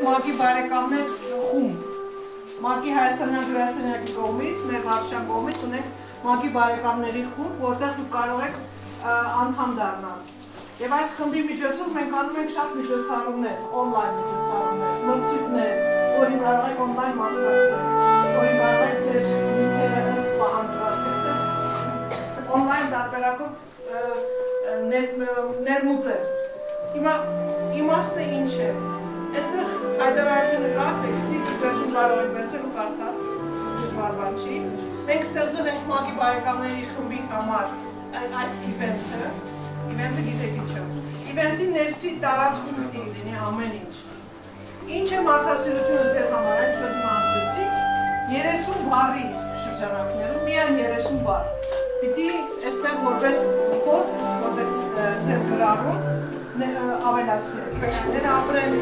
Մագի բարեկամներ խումբ, Մագի Հայաստանյան գրասենյակի կողմից, մեր վարչության կողմից ունենք Մագի բարեկամների խումբ, որտեղ դուք կարող եք անդամ դառնալ։ Եվ այս խմբի միջոցով մենք անում ենք շատ միջոցառումներ, օնլայն միջոցառումներ, մրցույթներ, որին կարող եք օնլայն մասնակցել, որին կարող եք ձեր նյութերը ըստ պահանջված, օնլայն տարբերակով ներմուծել։ Հիմա իմաստը ինչ է։ Այստեղ հայտարարությունը կա, տեքստի վերջում կարող եք վերցնել ու կարդալ, դժվար բան չի։ Մենք ստեղծել ենք Մագի բարեկամների խմբի համար այս իվենթը, իվենթը գիտեք ինչ է։ Իվենթի ներսի տարածքում պիտի լինի ամեն ինչ։ Ինչ է մարդասիրությունը ձեր համար, այն շատ իմացեցիք, 30 բառի շրջանակներում, միայն 30 բառ։ Պիտի այստեղ որպես post, որպես ձեր գրառում ավելացնել։ Դեր ապրեն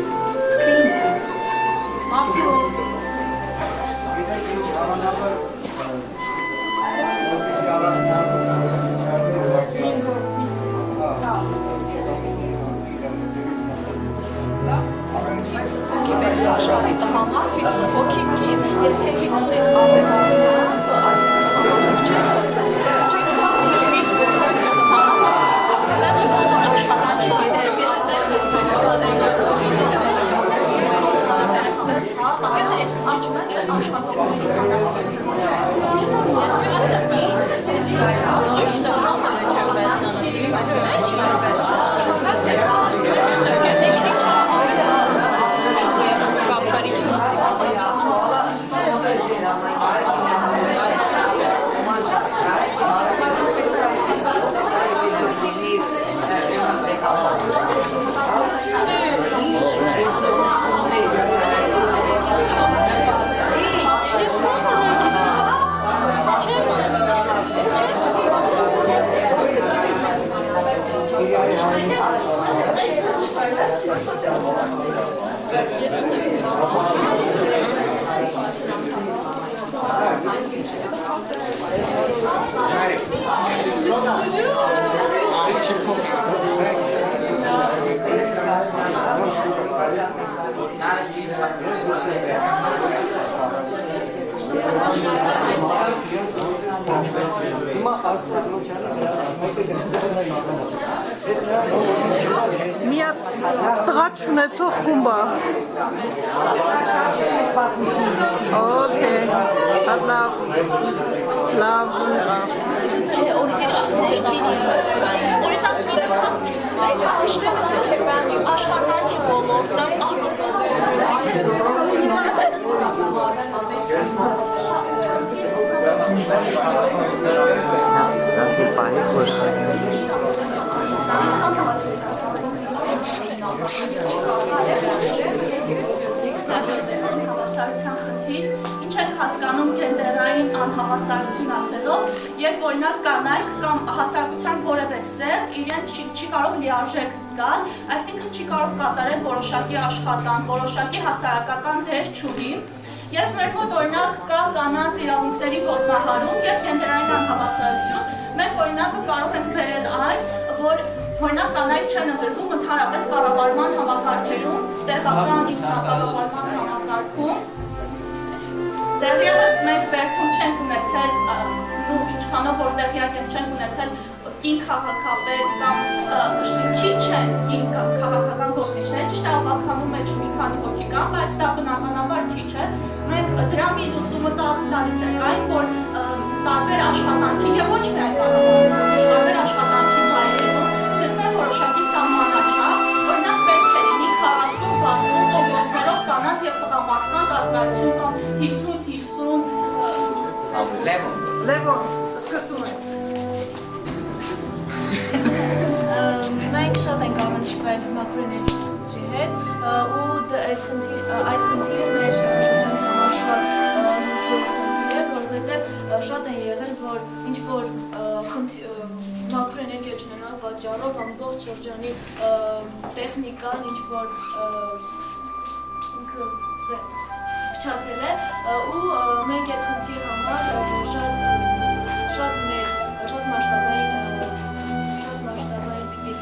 Միա տղաց շունեցող խումբա։ Okay, լավ։ Աշխատանքի ոլորտը Հավասարության խնդիր, ինչ եք հասկանում գենդերային անհավասարություն ասելով, երբ օրինակ կանայք կամ հասարակության որևէ սերտ իրեն չի կարող լիարժեք զգալ, այսինքն չի կարող կատարել որոշակի աշխատանք, որոշակի հասարակական դեր չունի, եւ մեր մոտ օրինակ կա կանանց իրավունքների ոտնահարում եւ գենդերային անհավասարություն, մենք օրինակը կարող ենք բերել այն, որ օրինակ կանայք չեն ընտրվում ընդհանրապես կառավարման համակարգերում, տեղական ինքնակառավարման համակարգում։ Դեռևս մենք բերդում չենք ունեցել, ինչքանով որ տեղյակ չենք ունեցել կին քաղաքապետ կամ քիչ են կին քաղաքական գործիչներ, ճիշտ է ավականում մեջ մի քանի հոգի կան, բայց դա բնականաբար քիչ է։ Մենք դրա մի լուծումը տալիս ենք այն, որ տարբեր աշխատանքի եւ ոչ միայն կառավարության, տարբեր աշխատանքի վայրերում գտնել որոշակի սահմանաչափ, օրինակ պետք է լինի 40-60% կանանց եւ տղամարդկանց արկայություն կամ 50-50 Լևոն, սկսում ենք։ Մենք շատ ենք առնչվել մակրոէներգետիկի հետ ու այդ խնդիրը մեր շրջանի համար շատ հուզող խնդիր է, որովհետև շատ են եղել, որ ինչ-որ մակրոէներգիա չունենալու պատճառով ամբողջ շրջանի տեխնիկան ինչ-որ փչացել է ու մենք այդ խնդիրի համար շատ մեծ, շատ մասշտաբային պիտի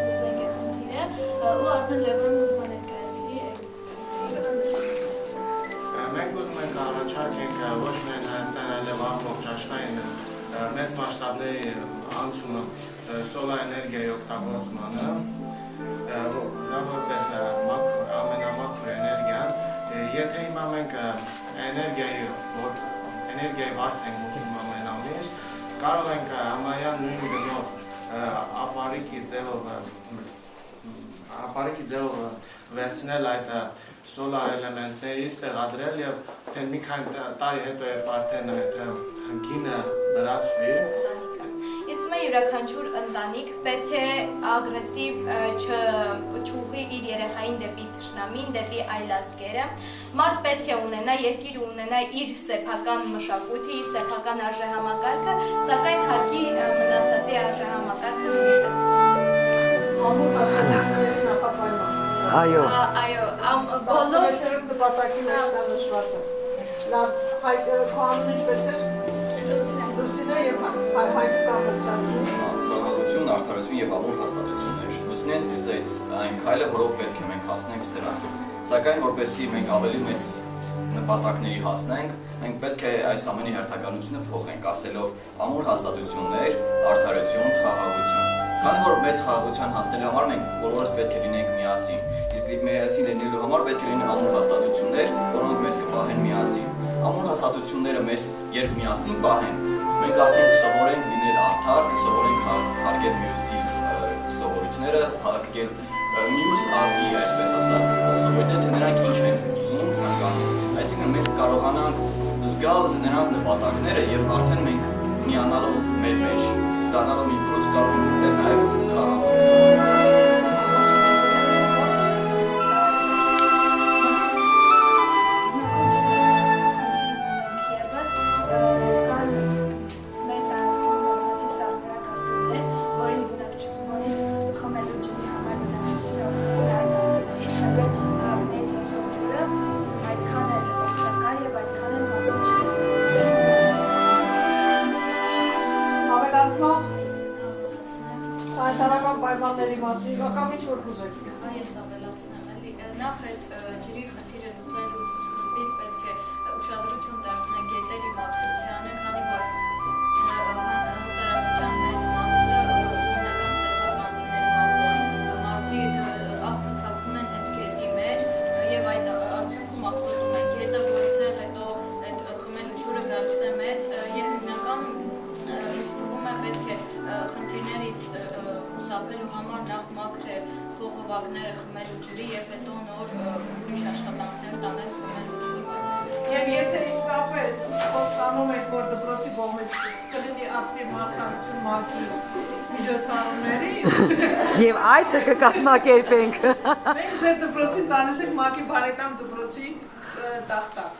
գործենք այդ խնդիրը ու արդեն Լևոնն ուզում է ներկայացնի առաջարկ ենք ոչ միայն Հայաստան, այլև ամբողջ աշխարհին մեծ մասշտաբների անցումը սոլար էներգիայի օգտագործմանը, դա որպես ամենամաքուր էներգիան, եթե հիմա մենք էներգիայի վարձ ենք մուտքում ամեն ամիս, կարող ենք համարյա նույն գնով ապարիկի ձևով վերցնել այդ սոլար էլեմենտներից տեղադրել եւ թե մի քանի տարի հետո երբ արդեն այդ գինը լրացվի Իսկ մե յուրաքանչյուր ընտանիք պետք է ագրեսիվ չուղի իր երեխային դեպի թշնամին, դեպի այլազգերը։ Մարդ պետք է ունենա, երկիրը ունենա իր սեփական մշակույթը, իր սեփական արժեհամակարգը, սակայն հարկի մնացածի արժեհամակարգը նույնպես։ Ամուր հասարակությունների նախապայման։ Այո, բոլոր նպատակի մեջ դա նշված է։ Լավ, խանունը ինչպես է։ Լուսինե եւ հայկը կամրջացնի։ Խաղաղություն, արդարություն եւ ամուր հաստատություններ։ Լուսինեն սկսեց այն քայլը, որով պետք է մենք հասնենք սրան։ Սակայն որպեսզի մենք ավելի մեծ նպատակների հասնենք, մենք պետք է այս ամենի հերթականությունը փոխենք, ասելով ամուր հաստատություններ, արդարություն, խաղաղություն։ Քանի որ մեծ խաղաղության հասնելու համար մենք բոլորս պետք է լինենք միասին։ Իսկ միասին լինելու համար պետք է լինեն ամուր հաստատություններ, որոնք մեզ կպահեն միասին։ Ամուր հաստատությունները մեզ երբ միասին պահեն, մենք արդեն կսովորենք լինել արդար, կսովորենք հարգել մյուսի սովորույթները, հարգել մյուս ազգի, այսպես ասած, սովորույթները, թե նրանք ինչ են ուզում, ցանկանում։ Այսինքն մենք կարողանանք զգալ նրանց նպատակները եւ արդեն մենք միանալով մեր մեջ, դառնալով մի բրուց կարող ենք ձգտել նաեւ խաղաղություն։ Սանիտարական պայմանների մասին, կամ ինչ որ կուզեք։ Ես ավելացնեմ, էլի նախ այդ ջրի խնդիրը լուծելուց սկզբից պետք է ուշադրություն դարձնենք գետերի մատուցությանը, քանի որ հասարակության մեծ մասը հիմնական սեփականներում մարդիկ աղբթակվում են հենց գետի մեջ եւ այդ արդյունքում աղտոտում են գետը, որից հետո այդ խմելու ջուրը գալիս է մեզ եւ հիմնականում ինձ թվում է պետք է խնդիրներից խուսափելու համար նախ մաքրել խողովակները խմելու ջրի եւ հետո նոր ուրիշ աշխատանքներ տանել խմելու ջրի։ Եվ եթե իսկապես խոստանում եք, որ դպրոցի կողմից կլինի ակտիվ մասնակցություն ՄԱԿ-ի միջոցառումների Եվ այցը կկազմակերպենք։ Մենք ձեր դպրոցին տալիս ենք ՄԱԿ-ի բարեկամ դպրոցի տախտակ։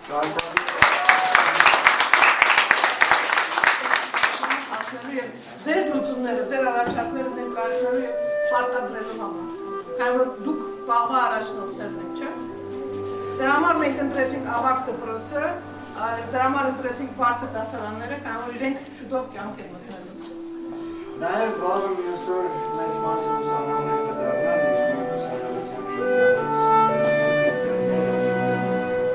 Ձեր լուծումները, ձեր առաջարկները ներկայացնելու եւ պարտադրելու համար։ Քանի որ դուք վաղվա առաջնորդներն եք, չէ՞։ Դրա համար մենք ընտրեցինք ավագ դպրոցը, դրա համար ընտրեցինք բարձր դասարանները, քանի որ իրենք շուտով կյանք են մտնելու։ Նաև բազում այսօր մեծ մասը ուսանողներ կդառնան ուսանող ուսանողության շրջանից։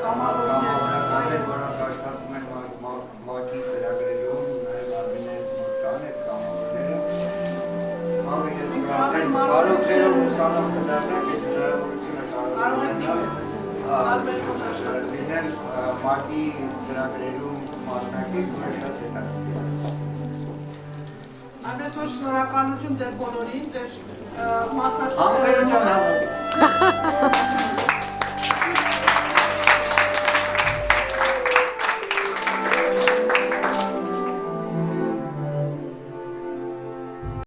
Կամավորներ, որոնք աշխատում են ՄԱԿ-ի ծրագրերում, նաև արմիներից մոտ կան այդ կամավորները։ Բարոքերով ուսանող կդառնանք, այդ հնարավորությունը կարող ունենալ լինել ՄԱԿ-ի ծրագրերում մասնակից, որը շատ հետաքրքիր է։ Այնպես որ շնորհակալություն ձեր բոլորին, ձեր մասնակցություններին։